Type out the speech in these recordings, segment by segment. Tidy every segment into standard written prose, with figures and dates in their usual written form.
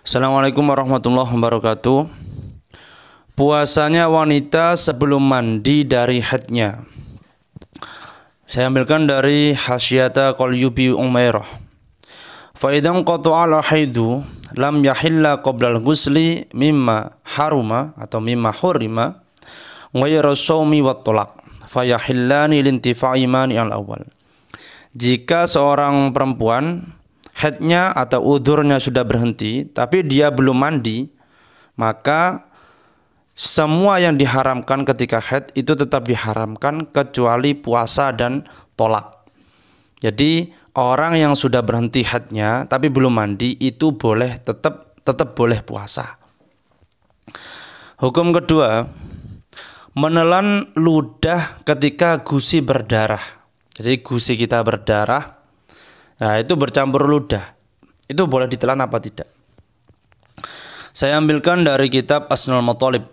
Assalamualaikum warahmatullahi wabarakatuh. Puasanya wanita sebelum mandi dari haidnya. Saya ambilkan dari Hasyiata Qalyubi Umairah. Fa idzan qata'a al-haidu lam yahilla qabla al-ghusli mimma haruma atau mimma hurima ghayra shaumi wat talaq fa yahillani lintifa'i mani al-awwal. Jika seorang perempuan haidnya atau udhurnya sudah berhenti tapi dia belum mandi, maka semua yang diharamkan ketika haid itu tetap diharamkan kecuali puasa dan tolak. Jadi orang yang sudah berhenti haidnya tapi belum mandi itu boleh tetap boleh puasa. Hukum kedua, menelan ludah ketika gusi berdarah. Jadi gusi kita berdarah, nah itu bercampur ludah. Itu boleh ditelan apa tidak? Saya ambilkan dari kitab Asnal Mathalib.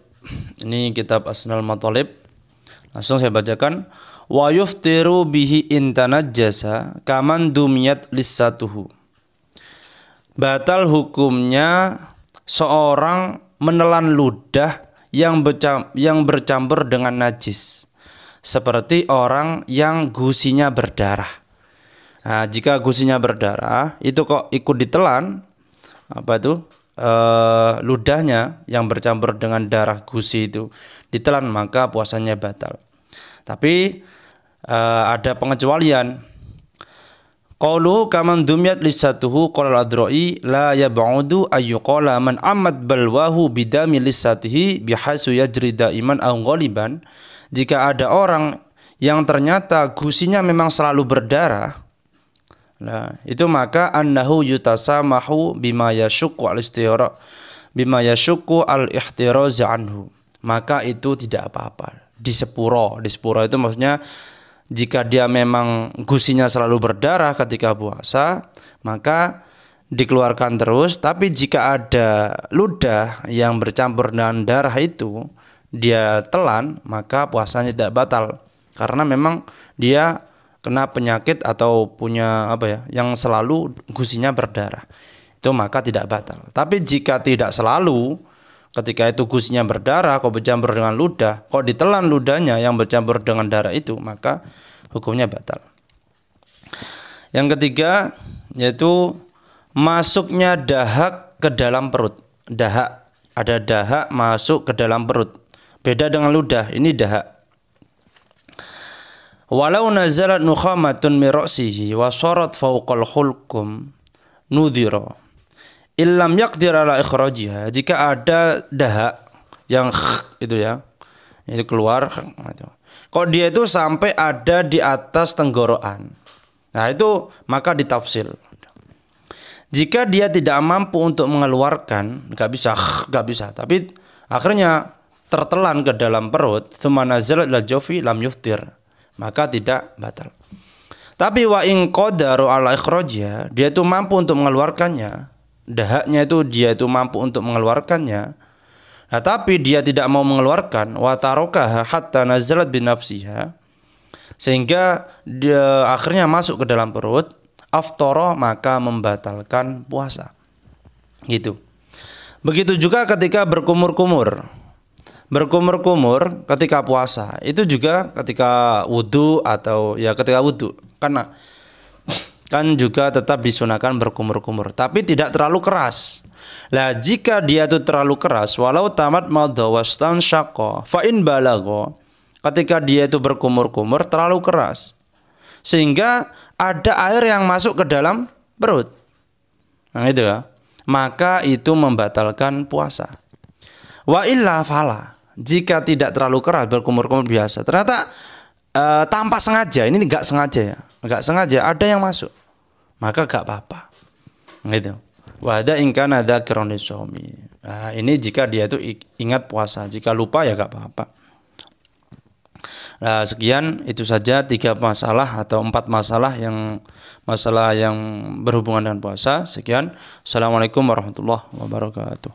Ini kitab Asnal Mathalib. Langsung saya bacakan. Wa yuftiru bihi intanajjasa kaman dumiyat lissatuhu. Batal hukumnya seorang menelan ludah yang bercampur dengan najis, seperti orang yang gusinya berdarah. Nah, jika gusinya berdarah, itu kok ikut ditelan, ludahnya yang bercampur dengan darah gusi itu ditelan, maka puasanya batal. Tapi ada pengecualian. Qaulu kaman dumyat lissatuhu qala al-Adra'i la yab'udu ayyuqala man amad balwahu bidami lissatihi bihasu yajri daiman aw ghaliban. Jika ada orang yang ternyata gusinya memang selalu berdarah, nah, itu maka annahu yutasamahu bima yashukku al-ihtiraz anhu. Maka itu tidak apa-apa. Disepuro itu maksudnya jika dia memang gusinya selalu berdarah ketika puasa, maka dikeluarkan terus. Tapi jika ada ludah yang bercampur dengan darah itu dia telan, maka puasanya tidak batal karena memang dia kena penyakit atau punya yang selalu gusinya berdarah, itu maka tidak batal. Tapi jika tidak selalu, ketika itu gusinya berdarah kok bercampur dengan ludah, kok ditelan ludahnya yang bercampur dengan darah itu, maka hukumnya batal. Yang ketiga yaitu masuknya dahak ke dalam perut. Dahak, ada dahak masuk ke dalam perut, beda dengan ludah. Ini dahak. Walau nazalat nukhamatun min ra'sihi wa sarat fawqal hulqum nudhira illam yaqdir ala ikhrajiha. Jika ada dahak yang itu keluar, kok dia itu sampai ada di atas tenggorokan, nah itu maka ditafsil. Jika dia tidak mampu untuk mengeluarkan, nggak bisa, tapi akhirnya tertelan ke dalam perut, tsumma nazalat ila jawfi lam yuftir, maka tidak batal. Tapi wa in qadaru ala ikhrajiha, dia itu mampu untuk mengeluarkannya, dahaknya itu dia itu mampu untuk mengeluarkannya, nah tapi dia tidak mau mengeluarkan, wa tarokaha hatta nazalat binafsiha, sehingga dia akhirnya masuk ke dalam perut, aftara, maka membatalkan puasa. Gitu. Begitu juga ketika berkumur-kumur ketika puasa, itu juga ketika wudu atau ketika wudu, karena kan juga tetap disunahkan berkumur-kumur, tapi tidak terlalu keras. Lah jika dia itu terlalu keras, walau tamat madha wastan syaqqa fa in balagha, ketika dia itu berkumur-kumur terlalu keras sehingga ada air yang masuk ke dalam perut, nah itu maka itu membatalkan puasa. Wa illa fala, jika tidak terlalu keras, berkumur-kumur biasa, ternyata tanpa sengaja, ini enggak sengaja ada yang masuk, maka enggak apa-apa. Gitu. Wa hadza in kana dzakiran lisawmi. Nah, ini jika dia itu ingat puasa, jika lupa ya enggak apa-apa. Nah, sekian itu saja 3 masalah atau 4 masalah yang berhubungan dengan puasa. Sekian. Assalamualaikum warahmatullahi wabarakatuh.